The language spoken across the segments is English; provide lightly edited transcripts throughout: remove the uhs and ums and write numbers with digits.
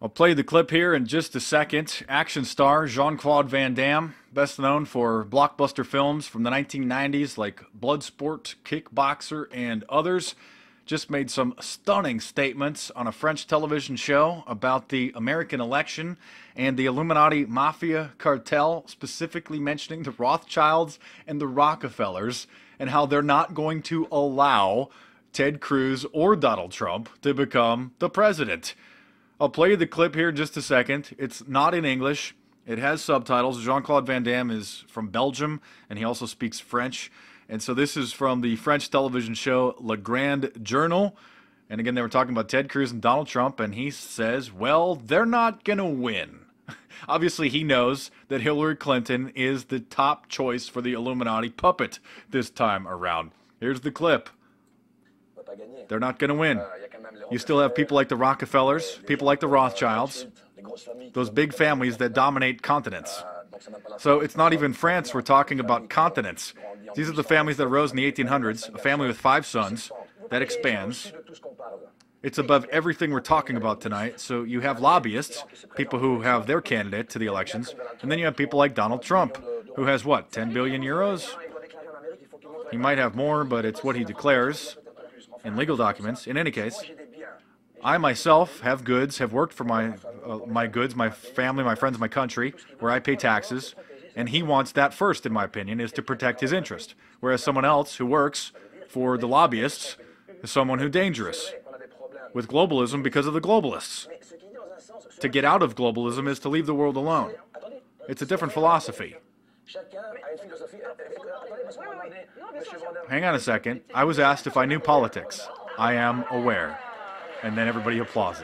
I'll play the clip here in just a second. Action star Jean-Claude Van Damme, best known for blockbuster films from the 1990s like Bloodsport, Kickboxer, and others, just made some stunning statements on a French television show about the American election and the Illuminati mafia cartel, specifically mentioning the Rothschilds and the Rockefellers, and how they're not going to allow Ted Cruz or Donald Trump to become the president. I'll play you the clip here in just a second. It's not in English. It has subtitles. Jean-Claude Van Damme is from Belgium, and he also speaks French. And so this is from the French television show Le Grand Journal. And again, they were talking about Ted Cruz and Donald Trump, and he says, well, they're not going to win. Obviously, he knows that Hillary Clinton is the top choice for the Illuminati puppet this time around. Here's the clip. They're not going to win. You still have people like the Rockefellers, people like the Rothschilds, those big families that dominate continents. So it's not even France, we're talking about continents. These are the families that arose in the 1800s, a family with 5 sons that expands. It's above everything we're talking about tonight. So you have lobbyists, people who have their candidate to the elections, and then you have people like Donald Trump, who has what, 10 billion euros? He might have more, but it's what he declares in legal documents. In any case, I myself have goods, have worked for my goods, my family, my friends, my country, where I pay taxes, and he wants that first, in my opinion, is to protect his interest. Whereas someone else who works for the lobbyists is someone who's dangerous with globalism because of the globalists. To get out of globalism is to leave the world alone. It's a different philosophy. Hang on a second. I was asked if I knew politics. I am aware. And then everybody applauds.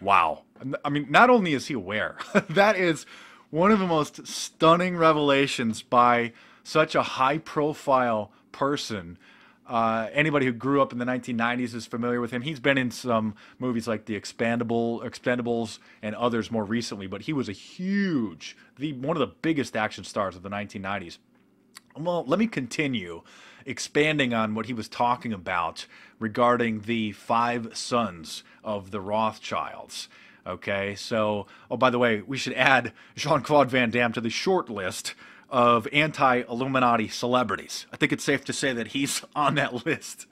Wow. I mean, not only is he aware, that is one of the most stunning revelations by such a high-profile person. Anybody who grew up in the 1990s is familiar with him. He's been in some movies like The Expendables and others more recently, but he was one of the biggest action stars of the 1990s. Well, let me continue expanding on what he was talking about regarding the 5 sons of the Rothschilds. Okay, so, oh, by the way, we should add Jean-Claude Van Damme to the short list of anti-Illuminati celebrities. I think it's safe to say that he's on that list.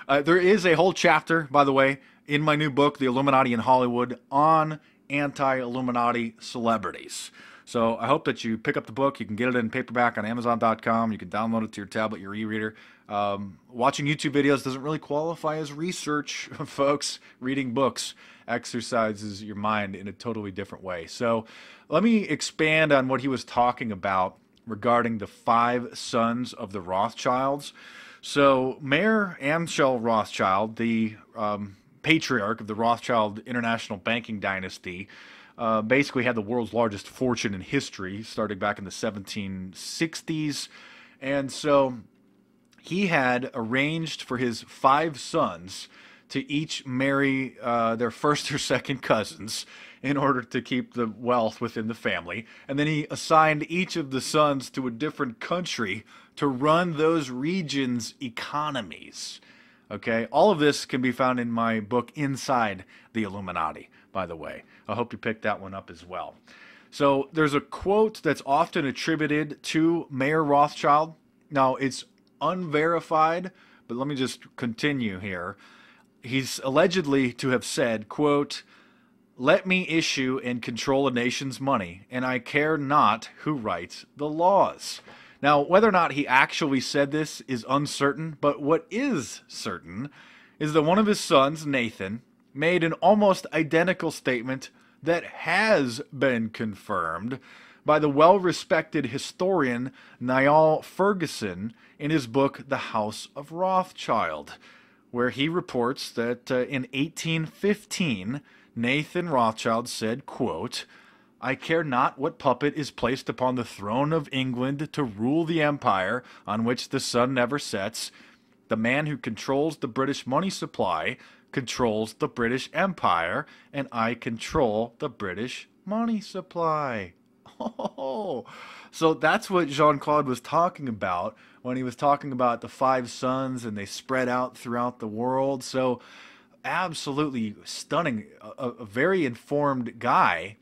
There is a whole chapter, by the way, in my new book, The Illuminati in Hollywood, on anti-Illuminati celebrities. So I hope that you pick up the book. You can get it in paperback on Amazon.com. You can download it to your tablet, your e-reader. Watching YouTube videos doesn't really qualify as research, folks. Reading books exercises your mind in a totally different way. So let me expand on what he was talking about regarding the 5 sons of the Rothschilds. So Mayer Amschel Rothschild, the patriarch of the Rothschild International Banking Dynasty, basically had the world's largest fortune in history, starting back in the 1760s. And so he had arranged for his 5 sons to each marry their first or second cousins in order to keep the wealth within the family. And then he assigned each of the sons to a different country to run those regions' economies. Okay, all of this can be found in my book, Inside the Illuminati, by the way. I hope you picked that one up as well. So there's a quote that's often attributed to Mayer Rothschild. Now, it's unverified, but let me just continue here. He's allegedly to have said, quote, "Let me issue and control a nation's money, and I care not who writes the laws." Now, whether or not he actually said this is uncertain, but what is certain is that one of his sons, Nathan, made an almost identical statement that has been confirmed by the well-respected historian Niall Ferguson in his book, The House of Rothschild, where he reports that in 1815, Nathan Rothschild said, quote, "I care not what puppet is placed upon the throne of England to rule the empire on which the sun never sets. The man who controls the British money supply controls the British Empire, and I control the British money supply." Oh, so that's what Jean-Claude was talking about when he was talking about the 5 sons and they spread out throughout the world. So absolutely stunning, a very informed guy.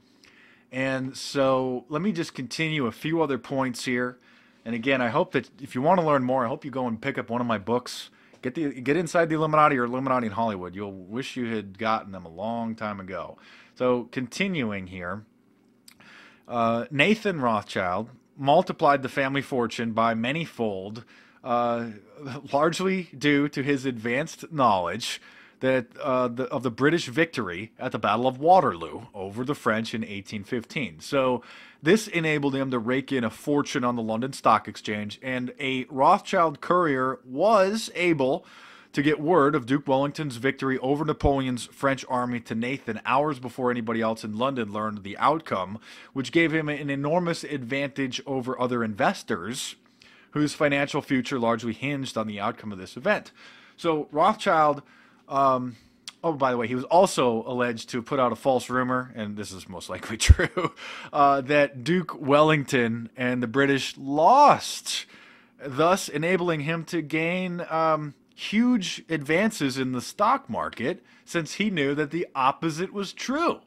And so let me just continue a few other points here. And again, I hope that if you want to learn more, I hope you go and pick up one of my books. Get inside the Illuminati or Illuminati in Hollywood. You'll wish you had gotten them a long time ago. So continuing here, Nathan Rothschild multiplied the family fortune by manyfold, largely due to his advanced knowledge of the British victory at the Battle of Waterloo over the French in 1815. So this enabled him to rake in a fortune on the London Stock Exchange, and a Rothschild courier was able to get word of Duke Wellington's victory over Napoleon's French army to Nathan hours before anybody else in London learned the outcome, which gave him an enormous advantage over other investors whose financial future largely hinged on the outcome of this event. So Rothschild, oh, by the way, he was also alleged to have put out a false rumor, and this is most likely true, that Duke Wellington and the British lost, thus enabling him to gain huge advances in the stock market, since he knew that the opposite was true.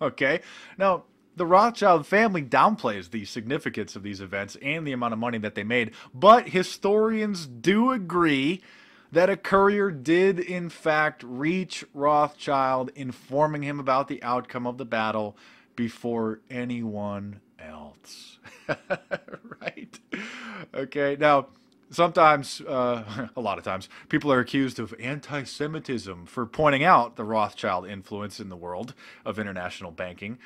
Okay? Now, the Rothschild family downplays the significance of these events and the amount of money that they made, but historians do agree that a courier did in fact reach Rothschild, informing him about the outcome of the battle before anyone else. Right? Okay, now sometimes, a lot of times, people are accused of anti-Semitism for pointing out the Rothschild influence in the world of international banking.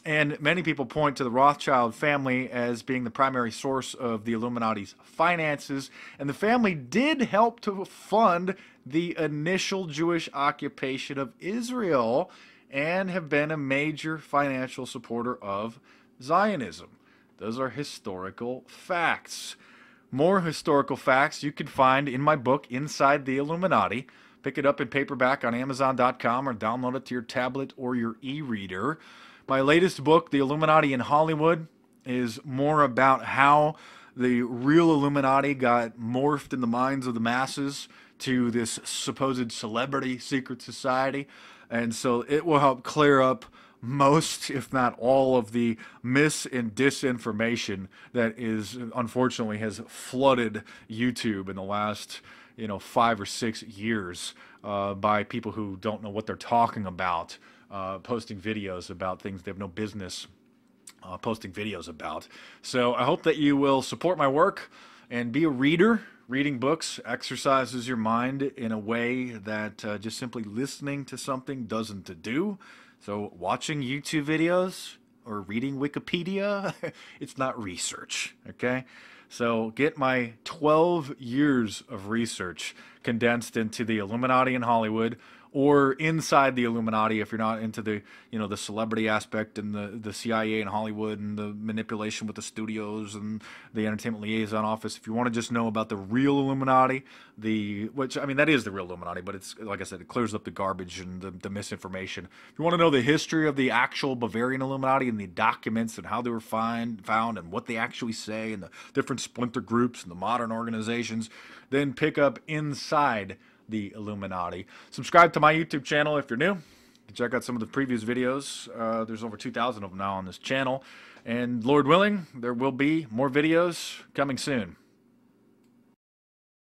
And many people point to the Rothschild family as being the primary source of the Illuminati's finances, and the family did help to fund the initial Jewish occupation of Israel and have been a major financial supporter of Zionism. Those are historical facts. More historical facts you can find in my book, Inside the Illuminati. Pick it up in paperback on Amazon.com or download it to your tablet or your e-reader. My latest book, The Illuminati in Hollywood, is more about how the real Illuminati got morphed in the minds of the masses to this supposed celebrity secret society. And so it will help clear up most, if not all, of the mis and disinformation that is, unfortunately, has flooded YouTube in the last 5 or 6 years by people who don't know what they're talking about, posting videos about things they have no business posting videos about. So I hope that you will support my work and be a reader. Reading books exercises your mind in a way that just simply listening to something doesn't do. So watching YouTube videos or reading Wikipedia, it's not research, okay? So get my 12 years of research condensed into the Illuminati in Hollywood, or Inside the Illuminati if you're not into the the celebrity aspect and the CIA in Hollywood and the manipulation with the studios and the entertainment liaison office. If you want to just know about the real Illuminati, which I mean that is the real Illuminati, but it's like I said, it clears up the garbage and the misinformation. If you want to know the history of the actual Bavarian Illuminati and the documents and how they were found and what they actually say and the different splinter groups and the modern organizations, then pick up Inside the Illuminati. Subscribe to my YouTube channel if you're new. You can check out some of the previous videos. There's over 2,000 of them now on this channel. And Lord willing, there will be more videos coming soon.